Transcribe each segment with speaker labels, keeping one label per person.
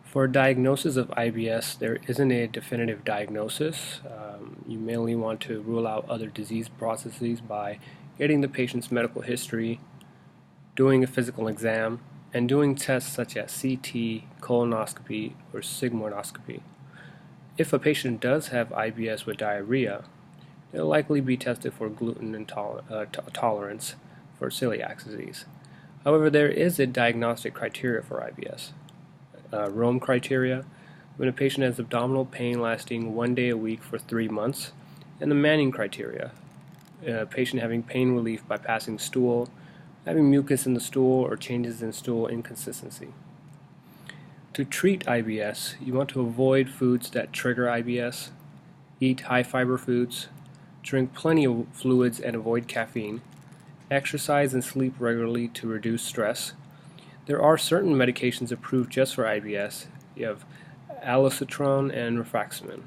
Speaker 1: For diagnosis of IBS, there isn't a definitive diagnosis. You mainly want to rule out other disease processes by getting the patient's medical history, doing a physical exam, and doing tests such as CT, colonoscopy, or sigmoidoscopy. If a patient does have IBS with diarrhea, they'll likely be tested for gluten intolerance for celiac disease. However, there is a diagnostic criteria for IBS. Rome criteria, when a patient has abdominal pain lasting 1 day a week for 3 months, and the Manning criteria, a patient having pain relief by passing stool, having mucus in the stool, or changes in stool inconsistency. To treat IBS, you want to avoid foods that trigger IBS, eat high fiber foods, drink plenty of fluids and avoid caffeine, exercise and sleep regularly to reduce stress. There are certain medications approved just for IBS. You have alocetrone and rifaximin.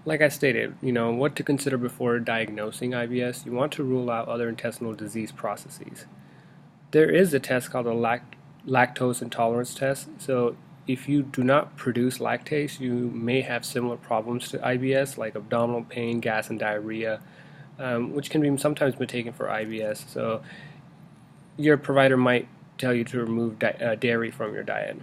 Speaker 1: Like I stated, what to consider before diagnosing IBS. You want to rule out other intestinal disease processes. There is a test called a lactose intolerance test. So if you do not produce lactase, you may have similar problems to IBS, like abdominal pain, gas, and diarrhea, which can be sometimes mistaken for IBS. So your provider might tell you to remove dairy from your diet.